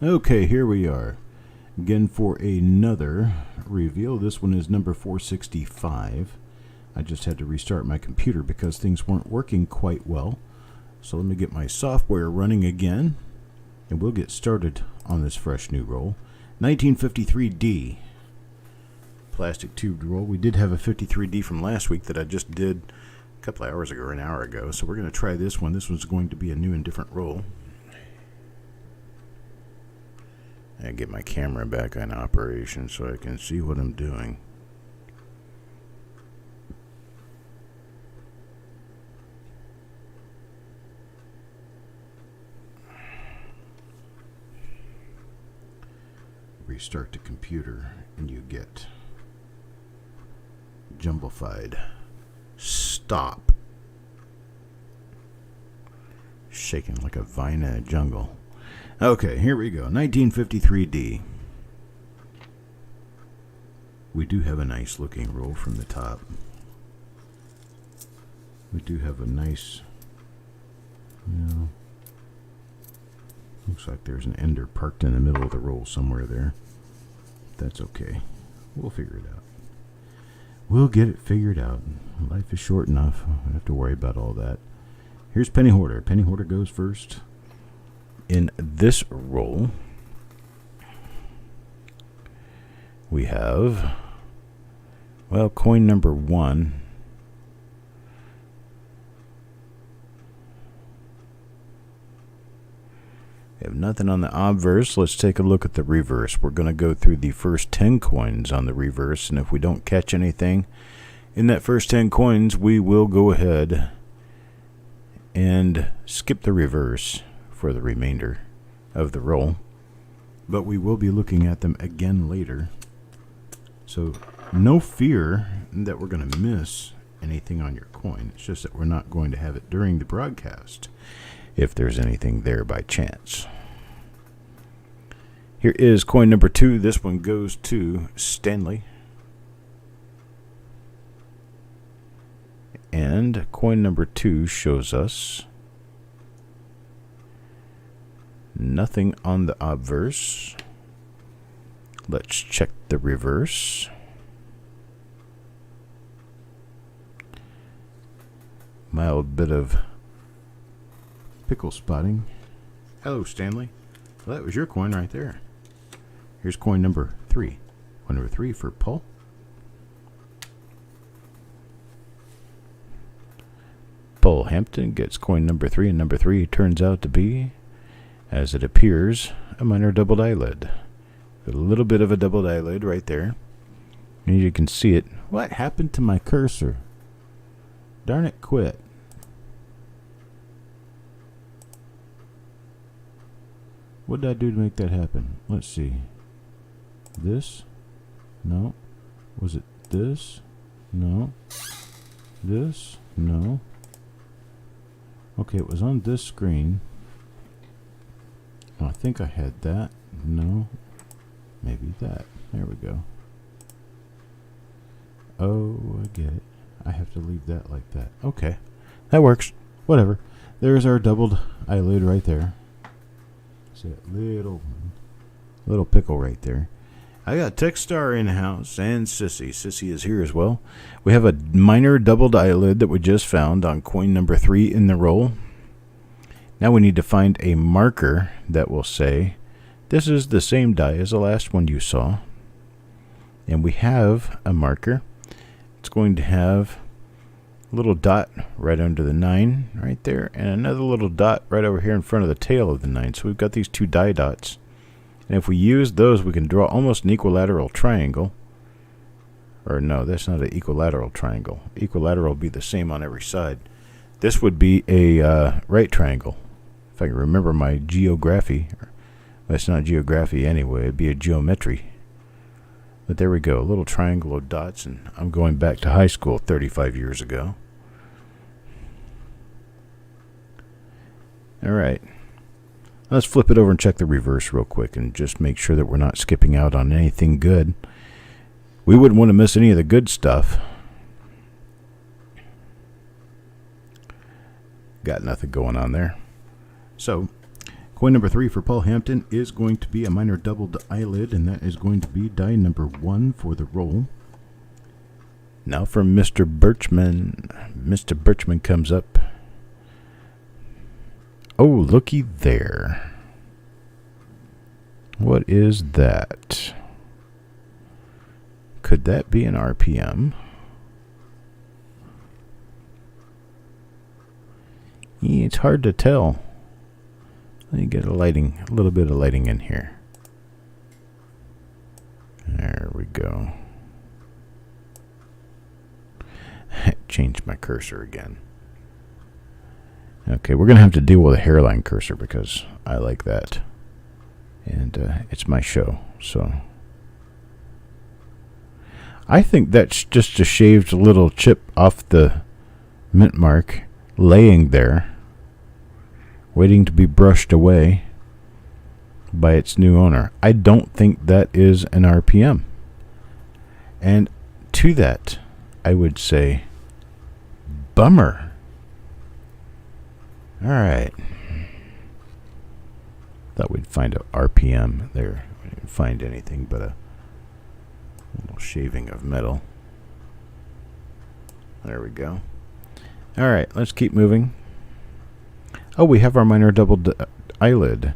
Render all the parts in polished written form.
Okay, here we are again for another reveal. This one is number 465. I just had to restart my computer because things weren't working quite well. So let me get my software running again, and we'll get started on this fresh new roll. 1953D plastic tubed roll. We did have a 53D from last week that I just did a couple of hours ago or an hour ago. So we're going to try this one. This one's going to be a new and different roll. I get my camera back in operation so I can see what I'm doing. Restart the computer and you get jumblified. Stop. Shaking like a vine in a jungle. Okay, here we go. 1953D. We do have a nice looking roll from the top. We do have a nice, looks like there's an ender parked in the middle of the roll somewhere there. That's okay. We'll figure it out. We'll get it figured out. Life is short enough. I don't have to worry about all that. Here's Penny Hoarder. Penny Hoarder goes first. In this roll, we have, coin number 1. We have nothing on the obverse. Let's take a look at the reverse. We're going to go through the first 10 coins on the reverse, and if we don't catch anything in that first 10 coins, we will go ahead and skip the reverse for the remainder of the roll, but we will be looking at them again later, so no fear that we're going to miss anything on your coin. It's just that we're not going to have it during the broadcast if there's anything there by chance. Here is coin number 2. This one goes to Stanley, and coin number 2 shows us nothing on the obverse. Let's check the reverse. Mild bit of pickle spotting. Hello, Stanley. Well, that was your coin right there. Here's coin number 3. Coin number 3 for Paul. Paul Hampton gets coin number 3, and number 3 turns out to be, as it appears, a minor doubled eyelid. A little bit of a doubled eyelid right there. And you can see it. What happened to my cursor? Darn it, quit. What did I do to make that happen? Let's see. This? No. Was it this? No. This? No. Okay, it was on this screen. I think I had that. No. Maybe that. There we go. Oh, I get it. I have to leave that like that. Okay. That works. Whatever. There's our doubled eyelid right there. See that little pickle right there. I got Techstar in house and Sissy. Sissy is here as well. We have a minor doubled eyelid that we just found on coin number 3 in the roll. Now we need to find a marker that will say, this is the same die as the last one you saw. And we have a marker. It's going to have a little dot right under the 9 right there, and another little dot right over here in front of the tail of the 9. So we've got these 2 die dots. And if we use those, we can draw almost an equilateral triangle. Or no, that's not an equilateral triangle. Equilateral would be the same on every side. This would be a right triangle. If I can remember my geography. Well, it's not geography anyway. It'd be a geometry. But there we go. A little triangle of dots. And I'm going back to high school 35 years ago. All right. Let's flip it over and check the reverse real quick and just make sure that we're not skipping out on anything good. We wouldn't want to miss any of the good stuff. Got nothing going on there. So, Coin number 3 for Paul Hampton is going to be a minor doubled eyelid, and that is going to be die number 1 for the roll. Now from Mr. Birchman. Mr. Birchman comes up. Oh, looky there. What is that? Could that be an RPM? Yeah, it's hard to tell. Let me get a little bit of lighting in here. There we go. Change my cursor again. Okay, we're going to have to deal with a hairline cursor because I like that. And it's my show, so. I think that's just a shaved little chip off the mint mark, laying there, waiting to be brushed away by its new owner. I don't think that is an RPM. And to that, I would say, bummer. All right. Thought we'd find a RPM there. We didn't find anything but a little shaving of metal. There we go. All right, let's keep moving. Oh, we have our minor doubled eyelid.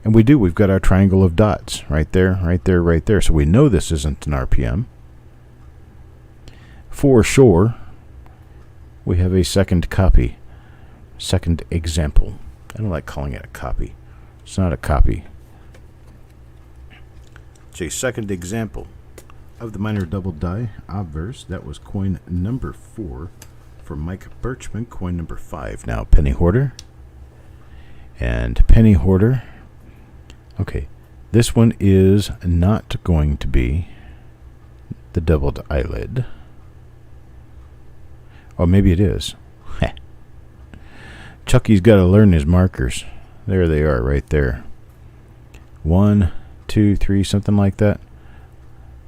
And we do. We've got our triangle of dots right there, right there, right there. So we know this isn't an RPM. For sure, we have a second copy. Second example. I don't like calling it a copy. It's not a copy. It's a second example of the minor double die obverse. That was coin number 4 for Mike Birchman. Coin number 5. Now, penny hoarder. And penny hoarder. Okay, this one is not going to be the doubled eyelid. Or maybe it is. Chucky's got to learn his markers. There they are, right there. 1, 2, 3, something like that.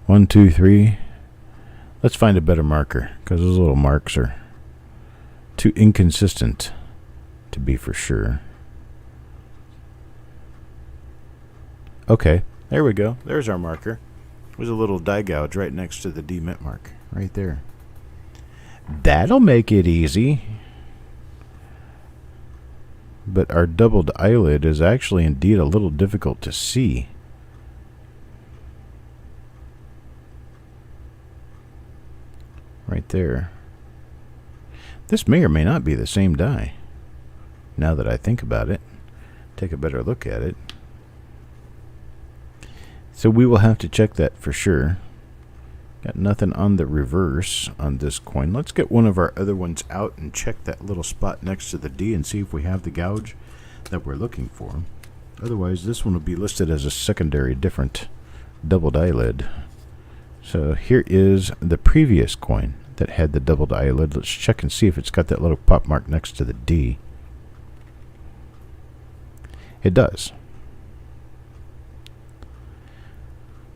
1, 2, 3. Let's find a better marker, because those little marks are too inconsistent to be for sure. Okay, there we go. There's our marker. There's a little die gouge right next to the D mint mark, right there. That'll make it easy. But our doubled eyelid is actually indeed a little difficult to see. Right there. This may or may not be the same die. Now that I think about it, take a better look at it. So we will have to check that for sure. Got nothing on the reverse on this coin. Let's get one of our other ones out and check that little spot next to the D and see if we have the gouge that we're looking for. Otherwise, this one will be listed as a secondary different doubled eyelid. So here is the previous coin that had the doubled eyelid. Let's check and see if it's got that little pop mark next to the D. It does.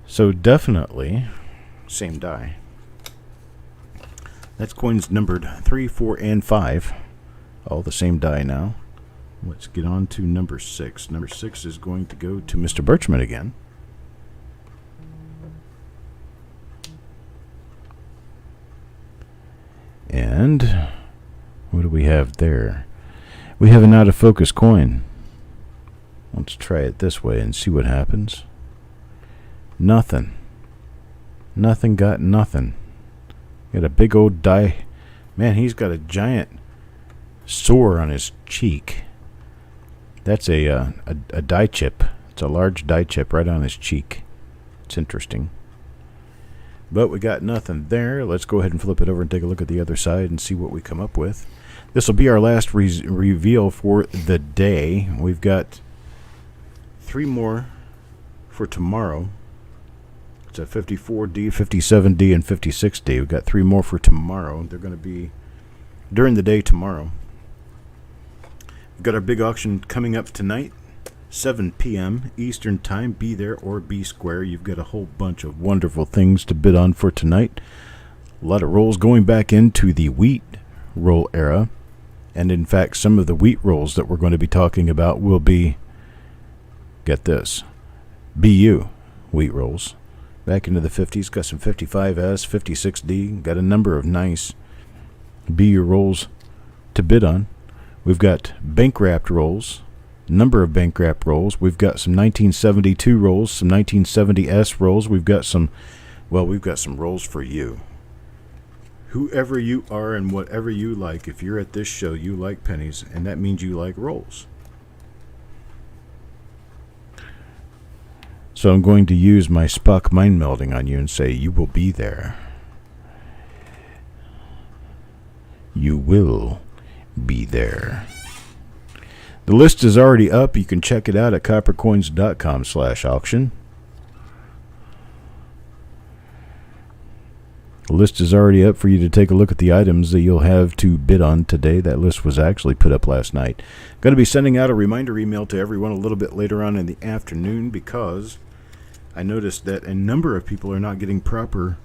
So definitely same die. That's coins numbered 3, 4, and 5. All the same die now. Let's get on to number 6. Number 6 is going to go to Mr. Birchman again. And what do we have there? We have an out of focus coin. Let's try it this way and see what happens. Nothing. Nothing got nothing. Got a big old die. Man, he's got a giant sore on his cheek. That's a die chip. It's a large die chip right on his cheek. It's interesting. But we got nothing there. Let's go ahead and flip it over and take a look at the other side and see what we come up with. This will be our last reveal for the day. We've got 3 more for tomorrow. It's a 54D, 57D, and 56D. We've got 3 more for tomorrow. They're going to be during the day tomorrow. We've got our big auction coming up tonight, 7 p.m. Eastern Time. Be there or be square. You've got a whole bunch of wonderful things to bid on for tonight. A lot of rolls going back into the wheat roll era. And in fact, some of the wheat rolls that we're going to be talking about will be get this, BU wheat rolls. Back into the 50s, got some 55S, 56D, got a number of nice BU rolls to bid on. We've got bank wrapped rolls, number of bank wrapped rolls. We've got some 1972 rolls, some 1970S rolls. We've got some rolls for you. Whoever you are and whatever you like, if you're at this show, you like pennies, and that means you like rolls. So I'm going to use my Spock mind melding on you and say, you will be there. You will be there. The list is already up. You can check it out at coppercoins.com/auction. The list is already up for you to take a look at the items that you'll have to bid on today. That list was actually put up last night. Going to be sending out a reminder email to everyone a little bit later on in the afternoon because I noticed that a number of people are not getting proper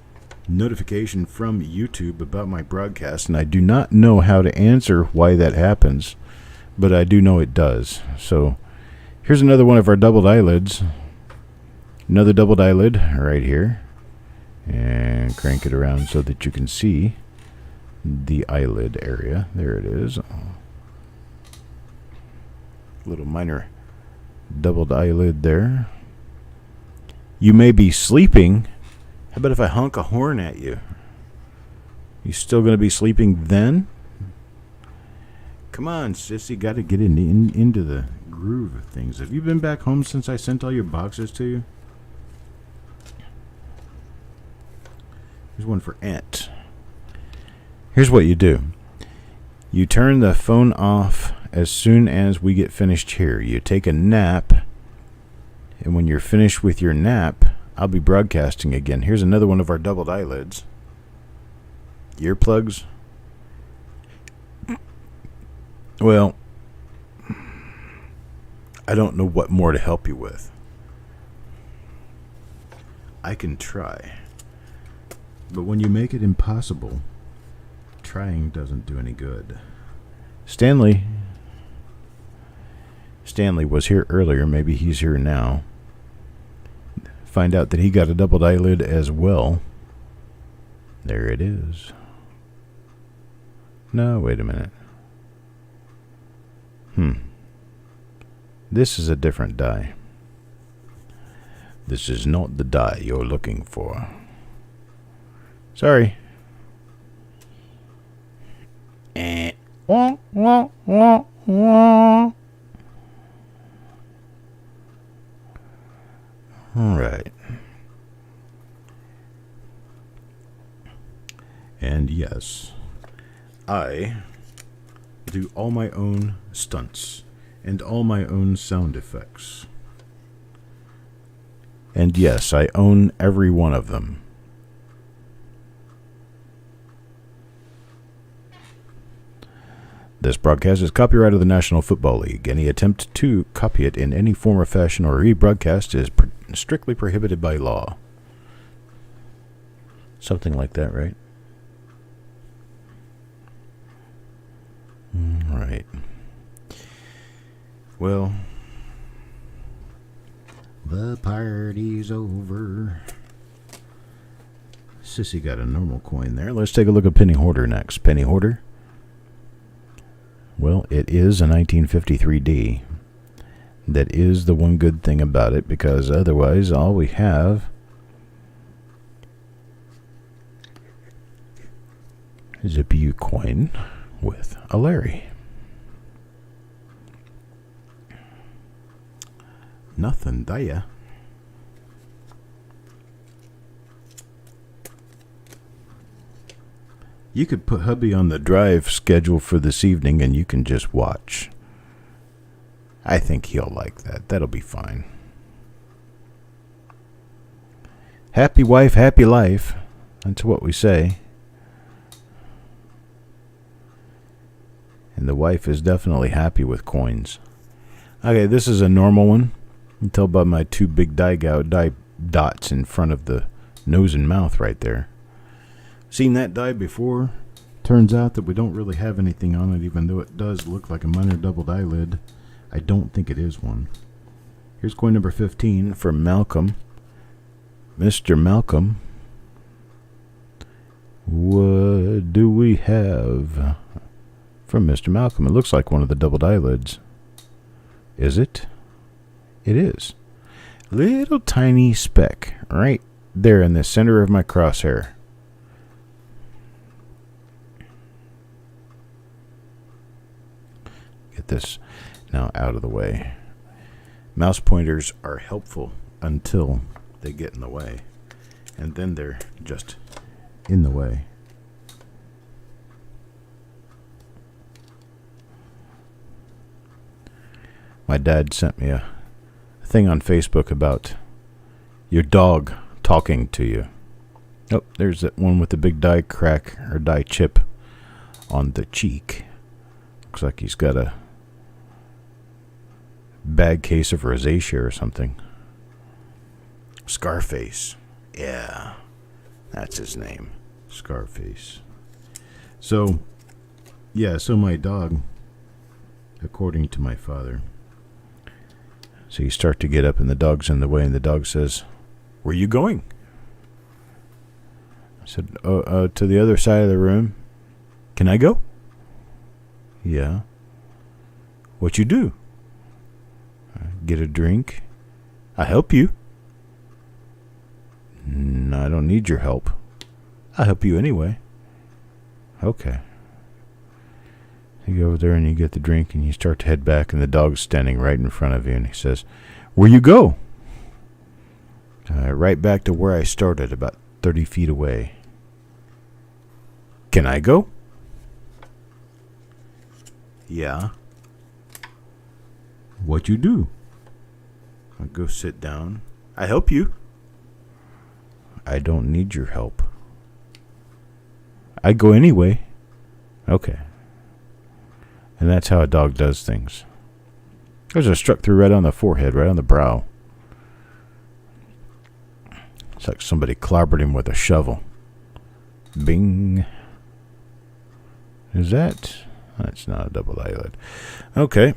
notification from YouTube about my broadcast, and I do not know how to answer why that happens, but I do know it does. So here's another one of our doubled eyelids. Another doubled eyelid right here. And crank it around so that you can see the eyelid area. There it is. Little minor doubled eyelid there. You may be sleeping. How about if I honk a horn at you? You still going to be sleeping then? Come on, sis. You got to get into the groove of things. Have you been back home since I sent all your boxes to you? Here's one for Ant. Here's what you do. You turn the phone off as soon as we get finished here. You take a nap, and when you're finished with your nap, I'll be broadcasting again. Here's another one of our doubled eyelids. Earplugs. Well, I don't know what more to help you with. I can try. But when you make it impossible, trying doesn't do any good. Stanley was here earlier. Maybe he's here now. Find out that he got a doubled eyelid as well. There it is. No, wait a minute. This is a different die. This is not the die you're looking for. Sorry. All right. And yes, I do all my own stunts and all my own sound effects. And yes, I own every one of them. This broadcast is copyright of the National Football League. Any attempt to copy it in any form or fashion or rebroadcast is strictly prohibited by law. Something like that, right? Right. Well, the party's over. Sissy got a normal coin there. Let's take a look at Penny Hoarder next. Penny Hoarder. Well, it is a 1953D. That is the one good thing about it, because otherwise all we have is a BU coin with a Larry. Nothing there. You could put hubby on the drive schedule for this evening and you can just watch. I think he'll like that. That'll be fine. Happy wife, happy life. That's what we say. And the wife is definitely happy with coins. Okay, this is a normal one. You can tell by my two big die dots in front of the nose and mouth right there. Seen that die before. Turns out that we don't really have anything on it, even though it does look like a minor doubled eyelid. I don't think it is one. Here's coin number 15 for Malcolm. Mr. Malcolm. What do we have from Mr. Malcolm? It looks like one of the doubled eyelids. Is it? It is. Little tiny speck right there in the center of my crosshair. Get this now out of the way. Mouse pointers are helpful until they get in the way. And then they're just in the way. My dad sent me a thing on Facebook about your dog talking to you. Oh, there's that one with the big die crack or die chip on the cheek. Looks like he's got a bad case of rosacea or something. Scarface. Yeah, that's his name. Scarface. So, yeah, so my dog, according to my father, so you start to get up and the dog's in the way and the dog says, "Where are you going?" I said, to the other side of the room. "Can I go?" "Yeah." "What you do?" "Get a drink." "I help you." "No, I don't need your help." "I'll help you anyway." "Okay." You go over there and you get the drink and you start to head back and the dog's standing right in front of you and he says, "Where you go?" "Right back to where I started, about 30 feet away." "Can I go?" "Yeah." "What you do?" "I go sit down." "I help you." "I don't need your help." "I go anyway." "Okay." And that's how a dog does things. I was just struck through right on the forehead, right on the brow. It's like somebody clobbered him with a shovel. Bing. Is that? That's not a double eyelid. Okay.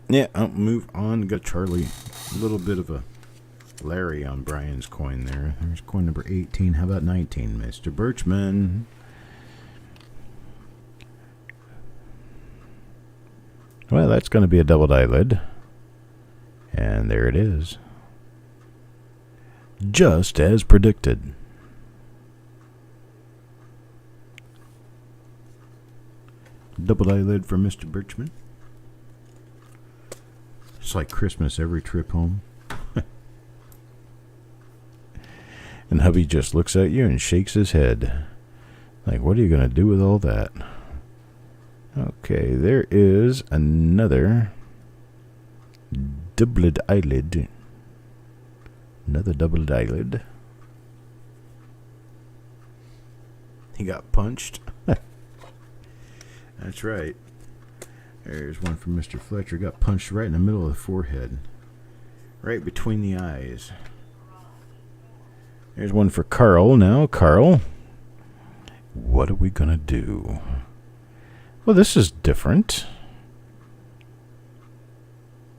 Yeah, I'll move on. Got Charlie. A little bit of a Larry on Brian's coin there. There's coin number 18. How about 19, Mr. Birchman? Well, that's going to be a doubled eyelid. And there it is. Just as predicted. Doubled eyelid for Mr. Birchman. It's like Christmas every trip home. And hubby just looks at you and shakes his head. Like, what are you going to do with all that? Okay, there is another doubled eyelid. Another doubled eyelid. He got punched. That's right. There's one from Mr. Fletcher. Got punched right in the middle of the forehead. Right between the eyes. There's one for Carl now. Carl, what are we going to do? Well, this is different.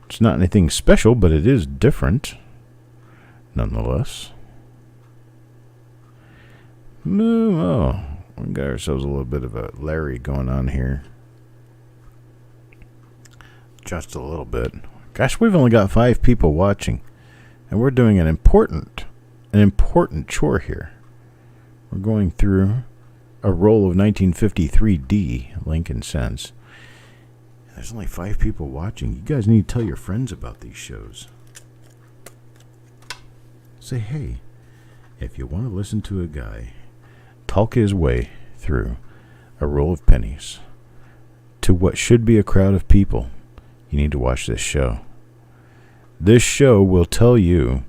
It's not anything special, but it is different. Nonetheless. Oh, we got ourselves a little bit of a Larry going on here. Just a little bit. Gosh, we've only got 5 people watching. And we're doing an important chore here. We're going through a roll of 1953D Lincoln Cents. There's only 5 people watching. You guys need to tell your friends about these shows. Say, hey, if you want to listen to a guy talk his way through a roll of pennies to what should be a crowd of people, you need to watch this show. This show will tell you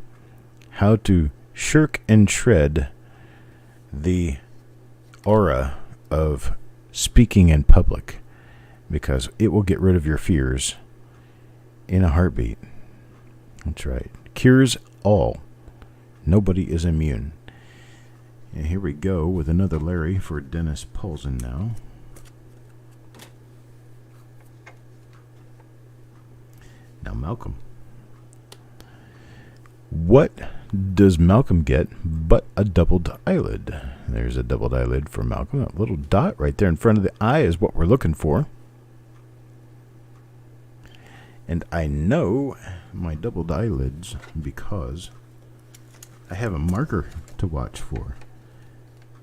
how to shirk and shred the aura of speaking in public, because it will get rid of your fears in a heartbeat. That's right. Cures all. Nobody is immune. And here we go with another Larry for Dennis Paulson now. Now Malcolm. What does Malcolm get but a doubled eyelid? There's a doubled eyelid for Malcolm. A little dot right there in front of the eye is what we're looking for. And I know my doubled eyelids because I have a marker to watch for.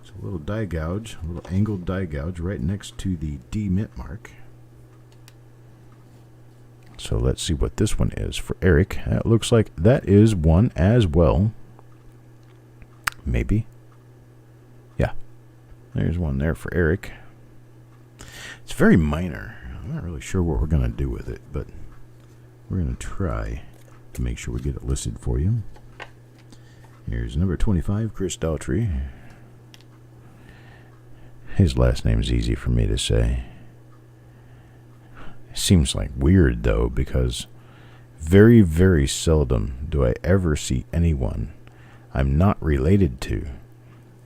It's a little die gouge, a little angled die gouge right next to the D mint mark. So let's see what this one is for Eric. It looks like that is one as well. Maybe. Yeah. There's one there for Eric. It's very minor. I'm not really sure what we're going to do with it, but we're going to try to make sure we get it listed for you. Here's number 25, Chuck Daughtrey. His last name is easy for me to say. Seems like weird, though, because very, very seldom do I ever see anyone I'm not related to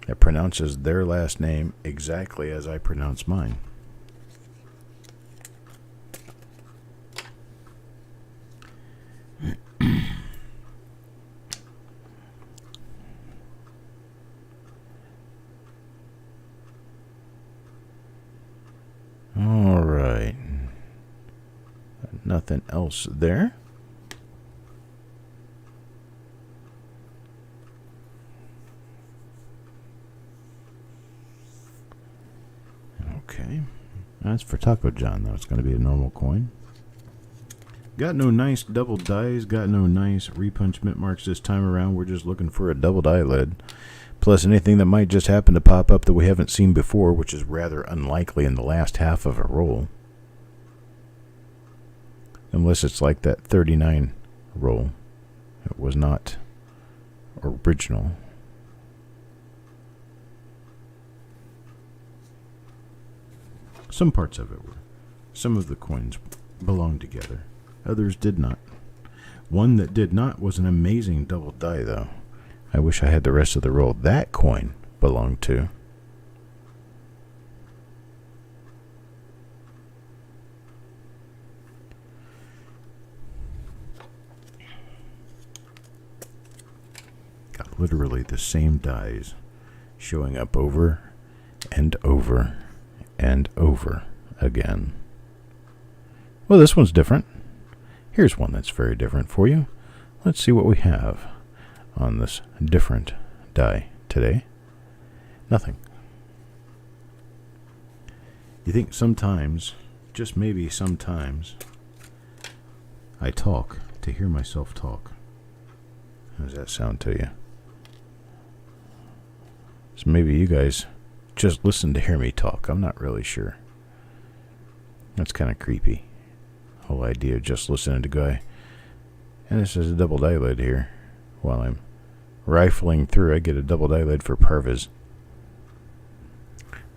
that pronounces their last name exactly as I pronounce mine. All right. Nothing else there. Okay. That's for Taco John, though. It's going to be a normal coin. Got no nice double dies. Got no nice repunch mint marks this time around. We're just looking for a doubled eyelid. Plus anything that might just happen to pop up that we haven't seen before, which is rather unlikely in the last half of a roll. Unless it's like that 39 roll. It was not original. Some parts of it were. Some of the coins belonged together. Others did not. One that did not was an amazing double die, though. I wish I had the rest of the roll that coin belonged to. Got literally the same dies showing up over and over and over again. Well, this one's different. Here's one that's very different for you. Let's see what we have on this different die today. Nothing. You think sometimes, just maybe sometimes, I talk to hear myself talk. How does that sound to you? So maybe you guys just listen to hear me talk. I'm not really sure. That's kind of creepy. Whole idea of just listening to guy. And this is a double eyelid here. While I'm rifling through, I get a double eyelid for Parvis.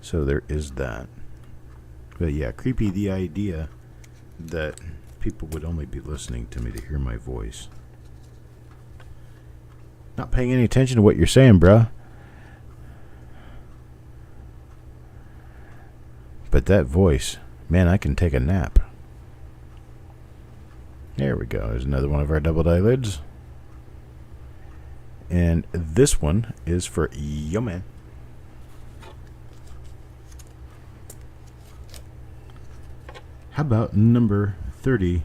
So there is that. But yeah, creepy the idea that people would only be listening to me to hear my voice. Not paying any attention to what you're saying, bruh. But that voice, man, I can take a nap. There we go. There's another one of our doubled eyelids. And this one is for yo man. How about number 32?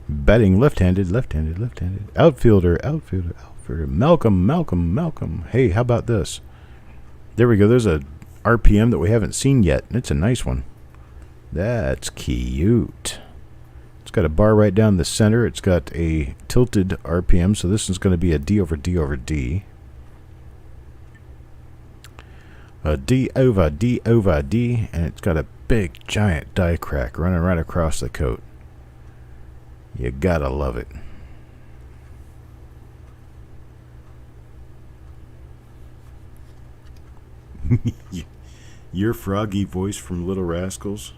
Batting left-handed. Outfielder. Malcolm. Hey, how about this? There we go. There's a RPM that we haven't seen yet. It's a nice one. That's cute. It's got a bar right down the center. It's got a tilted RPM, so this is going to be a D over D over D. A D over D over D, and it's got a big giant die crack running right across the coat. You gotta love it. Your froggy voice from Little Rascals?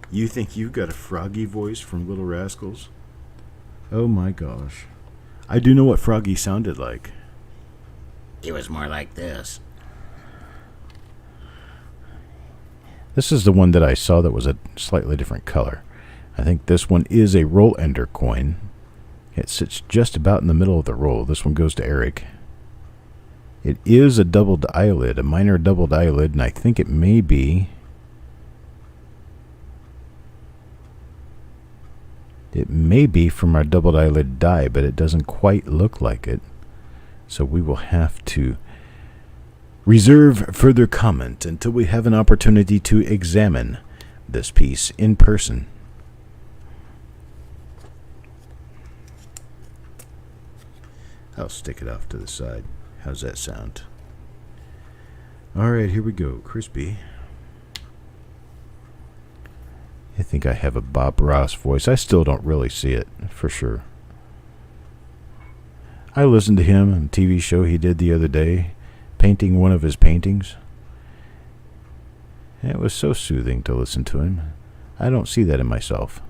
You think you've got a froggy voice from Little Rascals? Oh my gosh. I do know what Froggy sounded like. It was more like this. This is the one that I saw that was a slightly different color. I think this one is a roll ender coin. It sits just about in the middle of the roll. This one goes to Eric. It is a doubled eyelid, a minor doubled eyelid, and I think it may be... It may be from our doubled eyelid die, but it doesn't quite look like it. So we will have to reserve further comment until we have an opportunity to examine this piece in person. I'll stick it off to the side. How's that sound? Alright, here we go. Crispy. I think I have a Bob Ross voice. I still don't really see it, for sure. I listened to him on a TV show he did the other day, painting one of his paintings. And it was so soothing to listen to him. I don't see that in myself.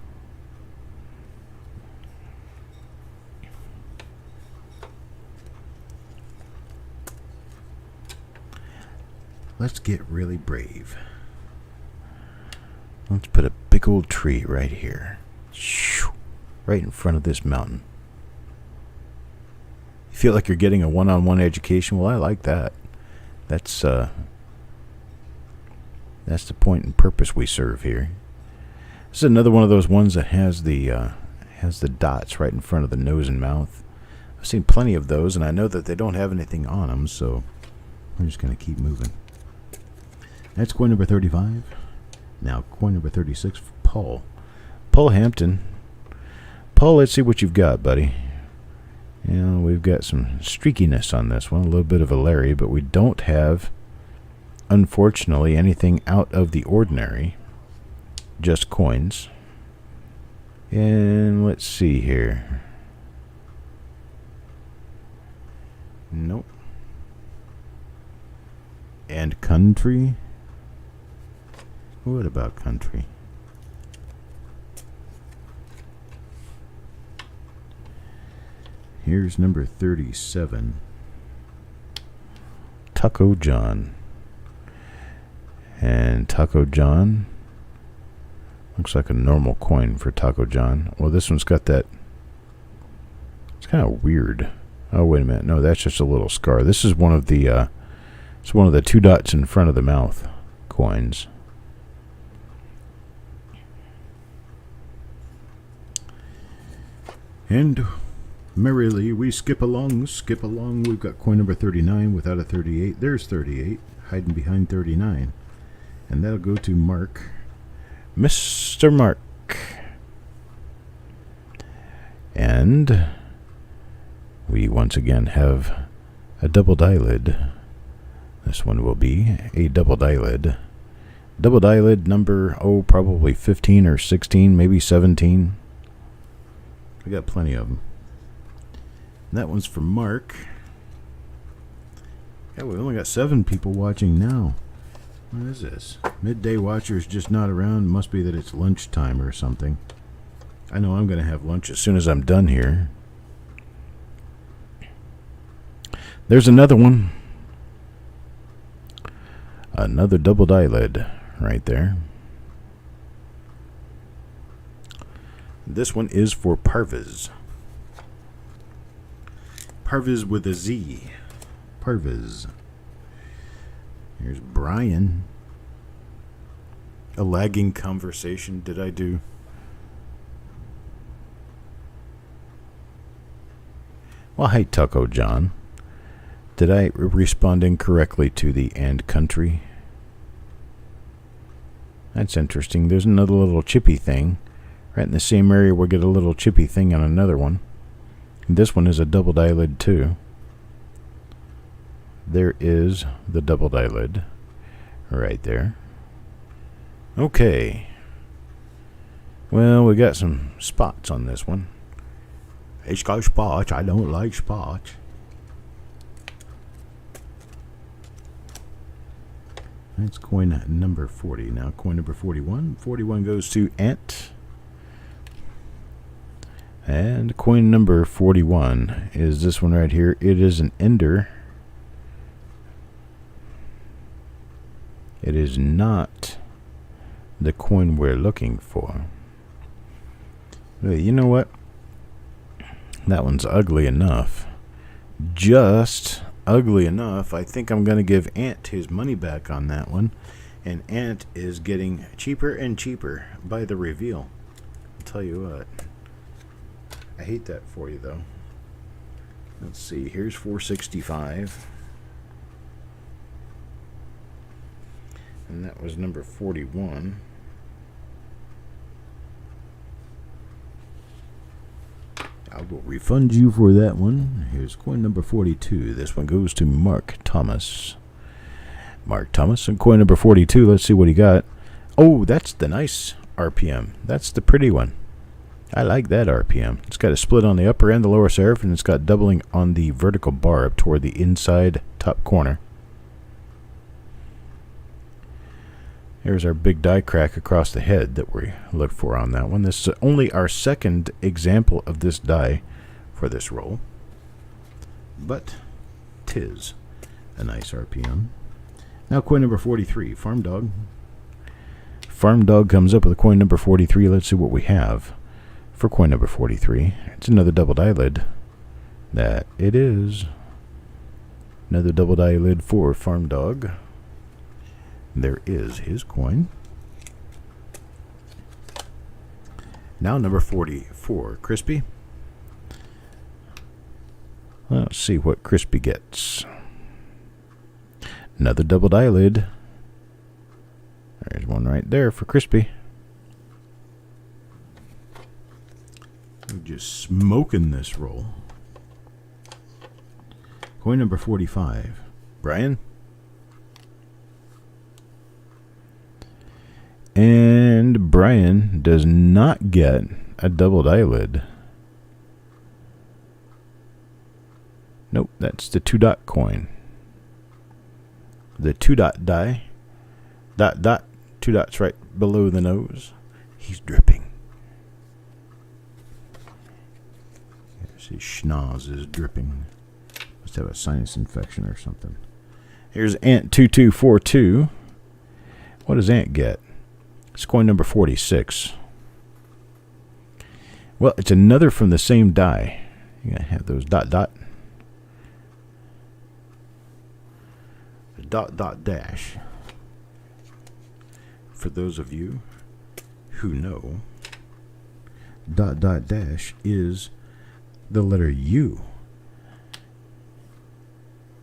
Let's get really brave. Let's put a big old tree right here. Right in front of this mountain. You feel like you're getting a one-on-one education? Well, I like that. That's the point and purpose we serve here. This is another one of those ones that has the dots right in front of the nose and mouth. I've seen plenty of those, and I know that they don't have anything on them, so we're just going to keep moving. That's coin number 35. Now, coin number 36 for Paul. Paul Hampton. Paul, let's see what you've got, buddy. We've got some streakiness on this one. A little bit of a Larry, but we don't have, unfortunately, anything out of the ordinary. Just coins. And let's see here. Nope. And country. What about country? Here's number 37. Taco John. And Taco John looks like a normal coin for Taco John. Well, this one's got that. It's kind of weird. Oh, wait a minute. No, that's just a little scar. This is one of the it's one of the two dots in front of the mouth coins. And merrily we skip along. We've got coin number 39 without a 38. There's 38 hiding behind 39. And that'll go to Mark. Mr. Mark. And we once again have a doubled eyelid. This one will be a doubled eyelid. Doubled eyelid number, probably 15 or 16, maybe 17. We got plenty of them. And that one's for Mark. Yeah, we only got 7 people watching now. What is this? Midday watchers just not around. Must be that it's lunchtime or something. I know I'm going to have lunch as soon as I'm done here. There's another one. Another doubled eyelid right there. This one is for Parviz. Parviz with a Z. Parviz. Here's Brian. A lagging conversation. Did I do? Well, hey, Taco John. Did I respond incorrectly to the and country? That's interesting. There's another little chippy thing. Right in the same area we'll get a little chippy thing on another one. And this one is a doubled eyelid too. There is the doubled eyelid right there. Okay. Well, we got some spots on this one. It's got spots. I don't like spots. That's coin number 40. Now coin number 41. 41 goes to Ant. And coin number 41 is this one right here. It is an ender. It is not the coin we're looking for. You know what? That one's ugly enough. Just ugly enough. I think I'm going to give Ant his money back on that one. And Ant is getting cheaper and cheaper by the reveal. I'll tell you what. I hate that for you, though. Let's see. Here's 465. And that was number 41. I will refund you for that one. Here's coin number 42. This one goes to Mark Thomas. Mark Thomas and coin number 42. Let's see what he got. Oh, that's the nice RPM. That's the pretty one. I like that RPM. It's got a split on the upper and the lower serif, and it's got doubling on the vertical bar up toward the inside top corner. Here's our big die crack across the head that we look for on that one. This is only our second example of this die for this roll. But 'tis a nice RPM. Now coin number 43, Farm Dog. Farm Dog comes up with a coin number 43. Let's see what we have for coin number 43. It's another doubled eyelid. That it is. Another doubled eyelid for Farm Dog. There is his coin. Now number 44, Crispy. Let's see what Crispy gets. Another doubled eyelid. There's one right there for Crispy. We're just smoking this roll. Coin number 45, Brian. And Brian does not get a doubled eyelid. Nope, that's the 2-dot coin. The 2-dot die. Dot, dot. 2 dots right below the nose. He's dripping. Yes, his schnoz is dripping. Must have a sinus infection or something. Here's Ant 2242. What does Ant get? It's coin number 46. Well, it's another from the same die. You gotta have those dot dot. The dot dot dash. For those of you who know, dot dot dash is the letter U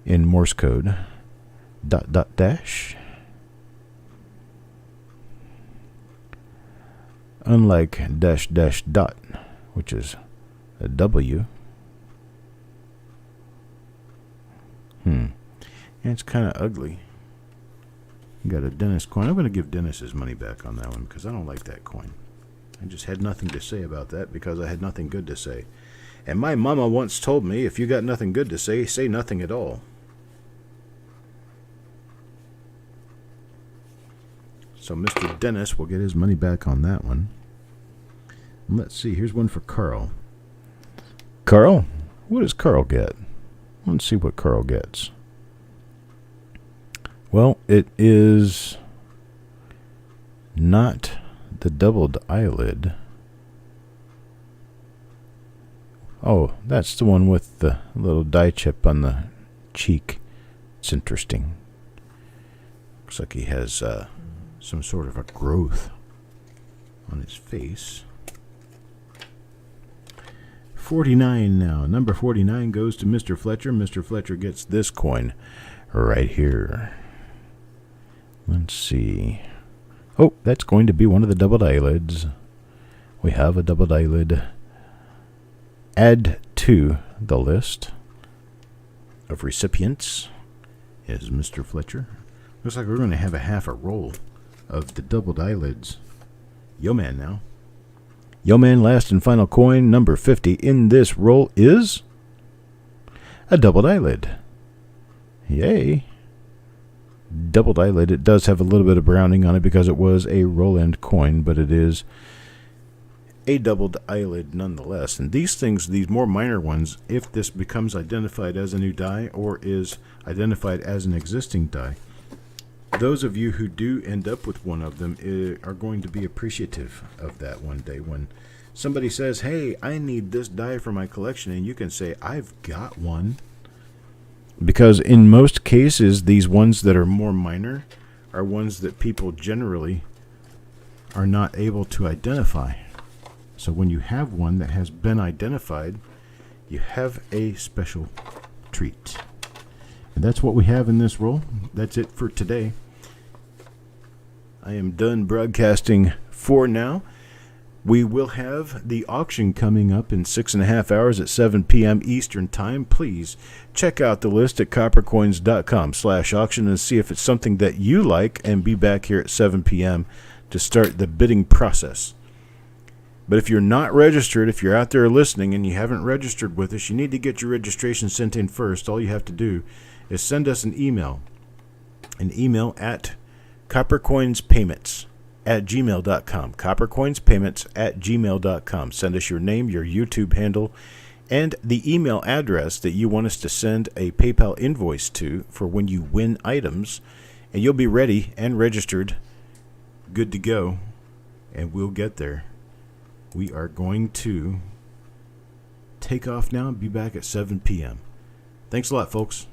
in Morse code. Dot dot dash. Unlike dash dash dot, which is a W. And it's kind of ugly. Got a Dennis coin. I'm going to give Dennis his money back on that one because I don't like that coin. I just had nothing to say about that because I had nothing good to say. And my mama once told me, if you got nothing good to say, say nothing at all. So Mr. Dennis will get his money back on that one. And let's see. Here's one for Carl. Carl? What does Carl get? Let's see what Carl gets. Well, it is not the doubled eyelid. Oh, that's the one with the little die chip on the cheek. It's interesting. Looks like he has some sort of a growth on his face. 49 now. Number 49 goes to Mr. Fletcher. Mr. Fletcher gets this coin right here. Let's see. Oh, that's going to be one of the doubled eyelids. We have a doubled eyelid. Add to the list of recipients is Mr. Fletcher. Looks like we're going to have a half a roll of the doubled eyelids. Yo man now. Yo man, last and final coin, number 50 in this roll is a doubled eyelid. Yay. Doubled eyelid. It does have a little bit of browning on it because it was a roll-end coin, but it is a doubled eyelid nonetheless. And these things, these more minor ones, if this becomes identified as a new die or is identified as an existing die, those of you who do end up with one of them are going to be appreciative of that one day when somebody says, hey, I need this die for my collection, and you can say, I've got one. Because in most cases, these ones that are more minor are ones that people generally are not able to identify. So when you have one that has been identified, you have a special treat. And that's what we have in this roll. That's it for today. I am done broadcasting for now. We will have the auction coming up in 6.5 hours at 7 p.m. Eastern Time. Please check out the list at coppercoins.com/auction and see if it's something that you like, and be back here at 7 p.m. to start the bidding process. But if you're not registered, if you're out there listening and you haven't registered with us, you need to get your registration sent in first. All you have to do is send us an email at coppercoinspayments@gmail.com. coppercoinspayments@gmail.com. Send us your name, your YouTube handle, and the email address that you want us to send a PayPal invoice to for when you win items, and you'll be ready and registered, good to go, and we'll get there. We are going to take off now and be back at 7 p.m. Thanks a lot, folks.